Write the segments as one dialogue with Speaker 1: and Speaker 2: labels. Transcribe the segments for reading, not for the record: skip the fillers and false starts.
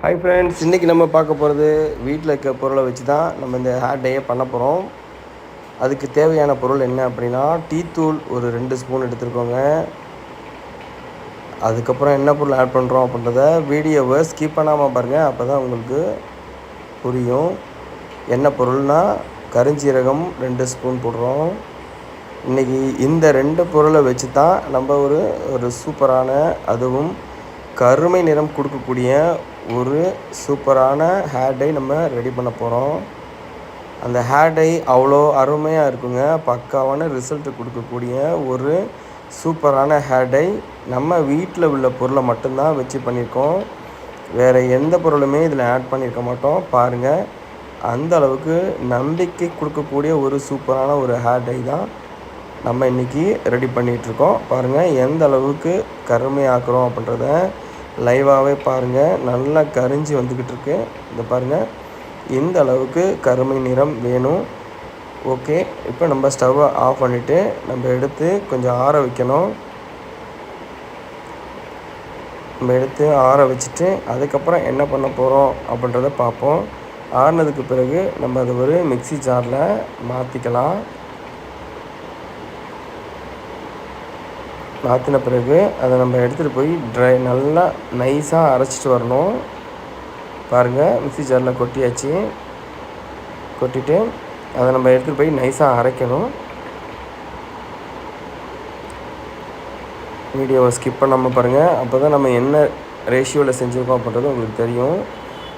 Speaker 1: Hi friends, இன்றைக்கி நம்ம பார்க்க போகிறது வீட்டில் இருக்க பொருளை வச்சு தான் நம்ம இந்த ஹேர் டையை பண்ண போகிறோம். அதுக்கு தேவையான பொருள் என்ன அப்படின்னா, டீ தூள் ஒரு 2 ஸ்பூன் எடுத்துருக்கோங்க. அதுக்கப்புறம் என்ன பொருள் ஆட் பண்ணுறோம் அப்படின்றத வீடியோவை ஸ்கிப் பண்ணாமல் பாருங்கள், அப்போ தான் உங்களுக்கு புரியும். என்ன பொருள்னால் கருஞ்சீரகம் 2 ஸ்பூன் போடுறோம். இன்றைக்கி இந்த 2 பொருளை வச்சு தான் நம்ம ஒரு சூப்பரான, அதுவும் கருமை நிறம் கொடுக்கக்கூடிய ஒரு சூப்பரான ஹேர் டை நம்ம ரெடி பண்ண போகிறோம். அந்த ஹேர் டை அவ்வளோ அருமையாக இருக்குங்க. பக்காவான ரிசல்ட் கொடுக்கக்கூடிய ஒரு சூப்பரான ஹேர் டை நம்ம வீட்டில் உள்ள பொருளை மட்டும்தான் வச்சு பண்ணியிருக்கோம். வேறு எந்த பொருளுமே இதில் ஆட் பண்ணியிருக்க மாட்டோம். பாருங்கள், அந்த அளவுக்கு நம்பிக்கை கொடுக்கக்கூடிய ஒரு சூப்பரான ஒரு ஹேர் டை தான் நம்ம இன்றைக்கி ரெடி பண்ணிகிட்ருக்கோம். பாருங்கள் எந்த அளவுக்கு கருமையாக்குறோம் அப்படின்றத லைவாகவே பாருங்கள். நல்லா கரிஞ்சு வந்துக்கிட்டு இருக்கு. இந்த பாருங்கள், இந்த அளவுக்கு கருமை நிறம் வேணும். ஓகே, இப்போ நம்ம ஸ்டவ்வை ஆஃப் பண்ணிவிட்டு நம்ம எடுத்து கொஞ்சம் ஆற வைக்கணும். நம்ம எடுத்து ஆற வச்சுட்டு அதுக்கப்புறம் என்ன பண்ண போகிறோம் அப்படின்றத பார்ப்போம். ஆறினதுக்கு பிறகு நம்ம அதை ஒரு மிக்ஸி ஜாரில் மாற்றிக்கலாம். மாற்றின பிறகு அதை நம்ம எடுத்துகிட்டு போய் நல்லா நைஸாக அரைச்சிட்டு வரணும். பாருங்கள், மிக்ஸி ஜாரில் கொட்டியாச்சு. கொட்டிட்டு அதை நம்ம எடுத்துகிட்டு போய் நைஸாக அரைக்கணும். வீடியோவை ஸ்கிப் பண்ணாமல் பாருங்கள், அப்போ தான் நம்ம என்ன ரேஷியோவில் செஞ்சுருக்கோம் அப்படின்றது உங்களுக்கு தெரியும்.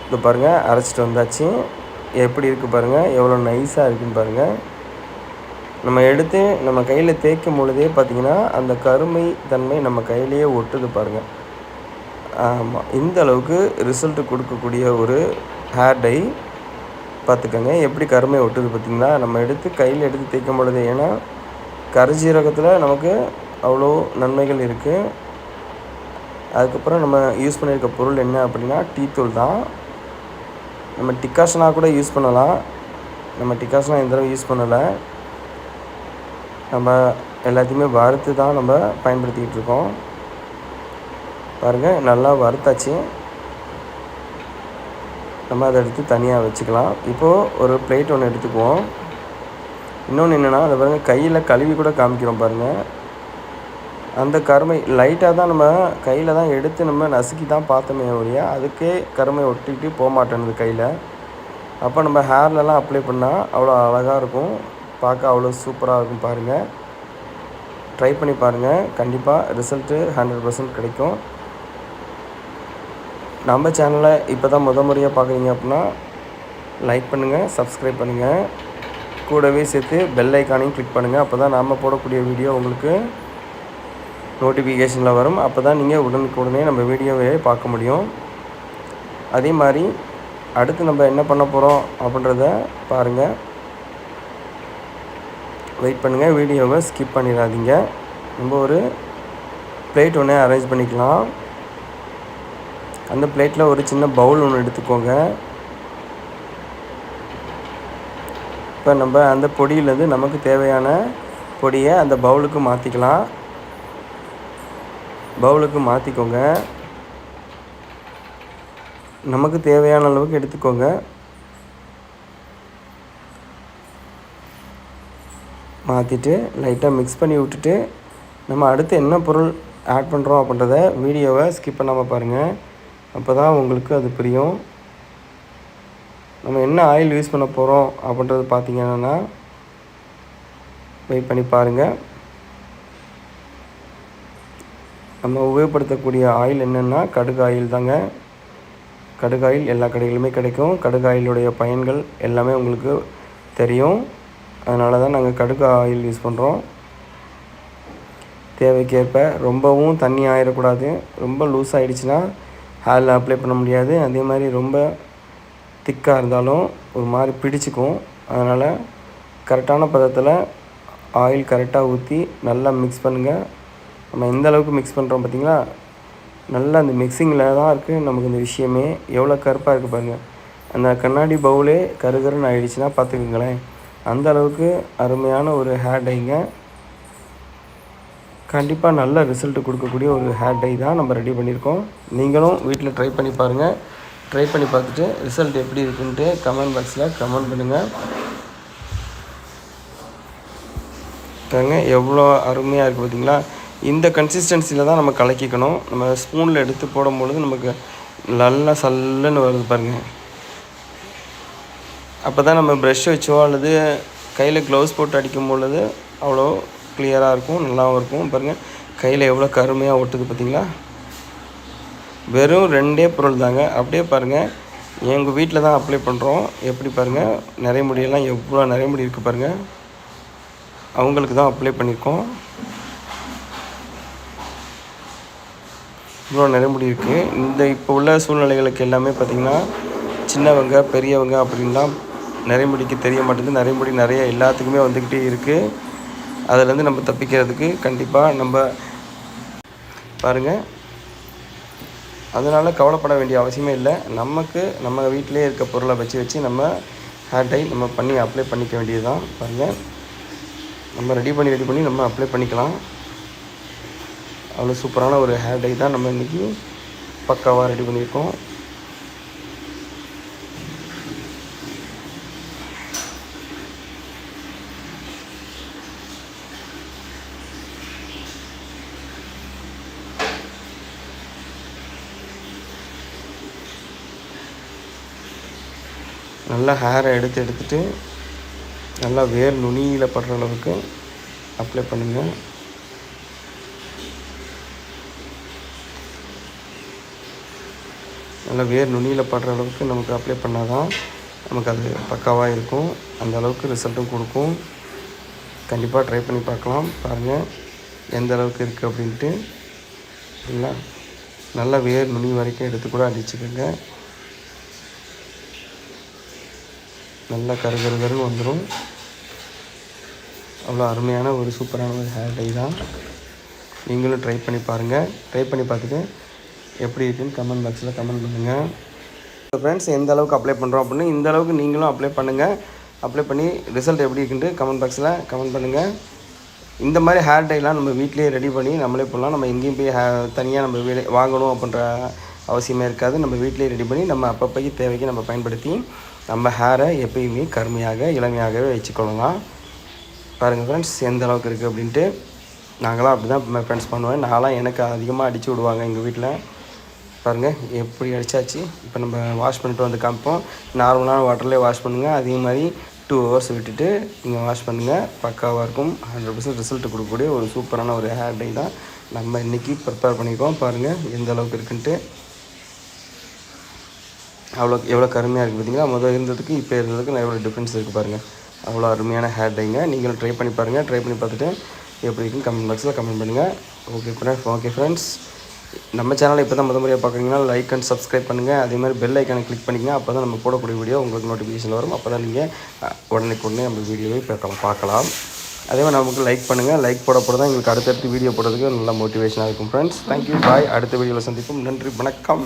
Speaker 1: இது பாருங்கள், அரைச்சிட்டு வந்தாச்சு. எப்படி இருக்குது பாருங்கள், எவ்வளோ நைஸாக இருக்குதுன்னு பாருங்கள். நம்ம எடுத்து நம்ம கையில் தேய்க்கும் பொழுதே பார்த்திங்கன்னா அந்த கருமை தன்மை நம்ம கையிலேயே ஒட்டுது பாருங்கள். ஆமாம், இந்த அளவுக்கு ரிசல்ட்டு கொடுக்கக்கூடிய ஒரு ஹேர் டை பார்த்துக்கோங்க. எப்படி கருமை ஒட்டுது பார்த்திங்களா, நம்ம எடுத்து கையில் எடுத்து தேய்க்கும் பொழுது. ஏன்னா கருஞ்சீரகத்தில் நமக்கு அவ்வளோ நன்மைகள் இருக்குது. அதுக்கப்புறம் நம்ம யூஸ் பண்ணியிருக்க பொருள் என்ன அப்படின்னா டீ தூள் தான். நம்ம டிகாஷனாக கூட யூஸ் பண்ணலாம். நம்ம டிகாஷனாக இந்த தடவை யூஸ் பண்ணலை. நம்ம எல்லாத்தையுமே வறுத்து தான் நம்ம பயன்படுத்திக்கிட்டு இருக்கோம். பாருங்கள், நல்லா வறுத்தாச்சு. நம்ம அதை எடுத்து தனியாக வச்சுக்கலாம். இப்போது ஒரு பிளேட் ஒன்று எடுத்துக்குவோம். இன்னொன்று என்னென்னா, அதை பாருங்கள், கையில் கழுவி கூட காமிக்கிறோம் பாருங்கள். அந்த கருமை லைட்டாக தான் நம்ம கையில் தான் எடுத்து நம்ம நசுக்கி தான் பார்த்தோமே ஒழிய அதுக்கே கருமை ஒட்டிக்கிட்டு போக மாட்டேங்குது கையில். அப்போ நம்ம ஹேர்லலாம் அப்ளை பண்ணால் அவ்வளோ அழகாக இருக்கும், பார்க்க அவ்வளோ சூப்பராக இருக்கும். பாருங்கள், ட்ரை பண்ணி பாருங்கள், கண்டிப்பாக ரிசல்ட்டு 100% கிடைக்கும். நம்ம சேனலை இப்போ தான் முறையாக பார்க்குறீங்க அப்படின்னா லைக் பண்ணுங்கள், சப்ஸ்கிரைப் பண்ணுங்கள், கூடவே சேர்த்து பெல் ஐக்கானையும் கிளிக் பண்ணுங்கள். அப்போ தான் நாம் போடக்கூடிய வீடியோ உங்களுக்கு நோட்டிஃபிகேஷனில் வரும். அப்போ தான் நீங்கள் உடனே நம்ம வீடியோவே பார்க்க முடியும். அதே மாதிரி அடுத்து நம்ம என்ன பண்ண போகிறோம் அப்படின்றத பாருங்கள். வெயிட் பண்ணுங்கள், வீடியோவை ஸ்கிப் பண்ணிடாதீங்க. நம்ம ஒரு பிளேட் ஒன்று அரேஞ்ச் பண்ணிக்கலாம். அந்த பிளேட்டில் ஒரு சின்ன பவுல் ஒன்று எடுத்துக்கோங்க. இப்போ நம்ம அந்த பொடியிலேருந்து நமக்கு தேவையான பொடியை அந்த பவுலுக்கு மாற்றிக்கலாம். பவுலுக்கு மாற்றிக்கோங்க. நமக்கு தேவையான அளவுக்கு எடுத்துக்கோங்க. மாற்றிட்டு லைட்டாக மிக்ஸ் பண்ணி விட்டுட்டு நம்ம அடுத்து என்ன பொருள் ஆட் பண்ணுறோம் அப்படின்றத வீடியோவை ஸ்கிப் பண்ணாமல் பாருங்கள். அப்போ தான் உங்களுக்கு அது புரியும். நம்ம என்ன ஆயில் யூஸ் பண்ண போகிறோம் அப்படின்றது பார்த்திங்கன்னா வெயிட் பண்ணி பாருங்கள். நம்ம உபயோகப்படுத்தக்கூடிய ஆயில் என்னென்னா கடுகு ஆயில் தாங்க. கடுகு ஆயில் எல்லா கடைகளிலுமே கிடைக்கும். கடுகு ஆயிலுடைய பயன்கள் எல்லாமே உங்களுக்கு தெரியும். அதனால தான் நாங்கள் கடுகு ஆயில் யூஸ் பண்ணுறோம். தேவைக்கேற்ப, ரொம்பவும் தண்ணி ஆகிடக்கூடாது. ரொம்ப லூஸ் ஆகிடுச்சின்னா ஹேரில் அப்ளை பண்ண முடியாது. அதே மாதிரி ரொம்ப திக்காக இருந்தாலும் ஒரு மாதிரி பிடிச்சிக்கும். அதனால் கரெக்டான பதத்தில் ஆயில் கரெக்டாக ஊற்றி நல்லா மிக்ஸ் பண்ணுங்கள். நம்ம எந்த அளவுக்கு மிக்ஸ் பண்ணுறோம் பார்த்திங்களா, நல்லா அந்த மிக்சிங்கில் தான் இருக்குது நமக்கு இந்த விஷயமே. எவ்வளோ கருப்பாக இருக்குது பாருங்கள். அந்த கண்ணாடி பவுலே கருகருன்னு ஆகிடுச்சின்னா பார்த்துக்குங்களேன். அந்த அளவுக்கு அருமையான ஒரு ஹேர் டைங்க. கண்டிப்பாக நல்ல ரிசல்ட் கொடுக்கக்கூடிய ஒரு ஹேர் டை தான் நம்ம ரெடி பண்ணியிருக்கோம். நீங்களும் வீட்டில் ட்ரை பண்ணி பாருங்கள். ட்ரை பண்ணி பார்த்துட்டு ரிசல்ட் எப்படி இருக்குன்ட்டு கமெண்ட் பாக்ஸில் கமெண்ட் பண்ணுங்கள். பாருங்க எவ்வளோ அருமையாக இருக்குது பார்த்திங்களா. இந்த கன்சிஸ்டன்சியில் தான் நம்ம கலக்கிக்கணும். நம்ம ஸ்பூனில் எடுத்து போடும்பொழுது நமக்கு நல்லா சல்லுன்னு வருது பாருங்கள். அப்போ தான் நம்ம ப்ரெஷ் வச்சோ அல்லது கையில் க்ளவுஸ் போட்டு அடிக்கும் பொழுது அவ்வளோ கிளியராக இருக்கும், நல்லாவும் இருக்கும். பாருங்கள் கையில் எவ்வளோ கருமையாக ஒட்டுது பார்த்திங்களா. வெறும் 2 பொருள் தாங்க. அப்படியே பாருங்கள் எங்கள் வீட்டில் தான் அப்ளை பண்ணுறோம். எப்படி பாருங்கள் நிறைய முடியெல்லாம் எவ்வளோ நிறைய முடி இருக்குது பாருங்கள். அவங்களுக்கு தான் அப்ளை பண்ணியிருக்கோம். இவ்வளோ நிறைய முடி இருக்குது. இந்த இப்போ உள்ள சூழ்நிலைகளுக்கு எல்லாமே பார்த்திங்கன்னா சின்னவங்க பெரியவங்க அப்படின்லாம் நிறைய முடிக்கு தெரிய மாட்டேங்குது. நிறைய முடி நிறைய எல்லாத்துக்குமே வந்துக்கிட்டே இருக்குது. அதிலேருந்து நம்ம தப்பிக்கிறதுக்கு கண்டிப்பாக நம்ம பாருங்கள், அதனால் கவலைப்பட வேண்டிய அவசியமே இல்லை. நம்ம வீட்டிலே இருக்க பொருளை வச்சு நம்ம ஹேர் டை நம்ம பண்ணி அப்ளை பண்ணிக்க வேண்டியது தான். பாருங்கள் நம்ம ரெடி பண்ணி நம்ம அப்ளை பண்ணிக்கலாம். அவ்வளோ சூப்பரான ஒரு ஹேர் டை தான் நம்ம இன்றைக்கி பக்காவாக ரெடி பண்ணியிருக்கோம். நல்லா ஹேரை எடுத்துட்டு நல்லா வேர் நுனியில் படுற அளவுக்கு அப்ளை பண்ணுங்கள். நல்லா வேர் நுனியில் படுற அளவுக்கு நமக்கு அப்ளை பண்ணால் தான் நமக்கு அது பக்காவாக இருக்கும். அந்த அளவுக்கு ரிசல்ட்டும் கொடுக்கும். கண்டிப்பாக ட்ரை பண்ணி பார்க்கலாம். பாருங்கள் எந்த அளவுக்கு இருக்குது அப்படின்ட்டு. சரிங்களா, நல்லா வேர் நுனி வரைக்கும் எடுத்து கூட அடிச்சுக்கோங்க. நல்லா கருன்னு வந்துடும். அவ்வளோ அருமையான ஒரு சூப்பரான ஒரு ஹேர் டை தான். நீங்களும் ட்ரை பண்ணி பாருங்கள். ட்ரை பண்ணி பார்த்துட்டு எப்படி இருக்குன்னு கமெண்ட் பாக்ஸில் கமெண்ட் பண்ணுங்கள். ஃப்ரெண்ட்ஸ் எந்த அளவுக்கு அப்ளை பண்ணுறோம் அப்படின்னு இந்த அளவுக்கு நீங்களும் அப்ளை பண்ணுங்கள். அப்ளை பண்ணி ரிசல்ட் எப்படி இருக்குன்ட்டு கமெண்ட் பாக்ஸில் கமெண்ட் பண்ணுங்கள். இந்த மாதிரி ஹேர் டைலாம் நம்ம வீட்டிலேயே ரெடி பண்ணி நம்மளே போடலாம். நம்ம எங்கேயும் போய் தனியாக நம்ம வாங்கணும் அப்படின்ற அவசியமே இருக்காது. நம்ம வீட்டிலேயே ரெடி பண்ணி நம்ம அப்பப்போக்கு தேவைக்கு நம்ம பயன்படுத்தி நம்ம ஹேரை எப்பயுமே கருமையாக இளமையாகவே வச்சுக்கொள்ளலாம். பாருங்கள் ஃப்ரெண்ட்ஸ் எந்த அளவுக்கு இருக்குது அப்படின்ட்டு. நாங்களாம் அப்படி தான் ஃப்ரெண்ட்ஸ் பண்ணுவேன். நான்லாம் எனக்கு அதிகமாக அடித்து விடுவாங்க எங்கள் வீட்டில். பாருங்கள் எப்படி அடித்தாச்சு. இப்போ நம்ம வாஷ் பண்ணிட்டு வந்து காமிப்போம். நார்மலான வாட்டர்லேயே வாஷ் பண்ணுங்கள். அதே மாதிரி 2 hours விட்டுட்டு நீங்கள் வாஷ் பண்ணுங்கள். பக்காவாக இருக்கும். 100% ரிசல்ட் கொடுக்கக்கூடிய ஒரு சூப்பரான ஒரு ஹேர் டை தான் நம்ம இன்றைக்கி ப்ரிப்பேர் பண்ணியிருக்கோம். பாருங்கள் எந்த அளவுக்கு இருக்குன்ட்டு. எவ்வளோ கருமையாக இருக்குது பார்த்தீங்களா. முதல் இருந்ததுக்கு இப்போ இருந்ததுக்கு எவ்வளோ டிஃப்ரென்ஸ் இருக்குது பாருங்கள். அவ்வளோ அருமையான ஹேர் டைங்க. நீங்களும் ட்ரை பண்ணி பாருங்கள். ட்ரை பண்ணி பார்த்துட்டு எப்படி இருக்குன்னு கமெண்ட் பாக்ஸில் கமெண்ட் பண்ணுங்கள். ஓகே ஃப்ரெண்ட்ஸ் நம்ம சேனலை இப்போ தான் முறையாக பார்க்குறீங்கன்னா லைக் அண்ட் சப்ஸ்கிரைப் பண்ணுங்கள். அதே மாதிரி பெல் ஐக்கானை கிளிக் பண்ணிக்கங்க. அப்போ தான் நம்ம போடக்கூடிய வீடியோ உங்களுக்கு நோட்டிஃபிகேஷன் வரும். அப்போ தான் நீங்கள் உடனே நம்ம வீடியோவை பார்க்கலாம். அதே மாதிரி நமக்கு லைக் பண்ணுங்கள். லைக் போட தான் எங்களுக்கு அடுத்தடுத்து வீடியோ போடுறதுக்கு நல்லா மோட்டிவேஷனாக இருக்கும். ஃப்ரெண்ட்ஸ் தேங்க்யூ, பாய். அடுத்த வீடியோவில் சந்திப்போம். நன்றி, வணக்கம்.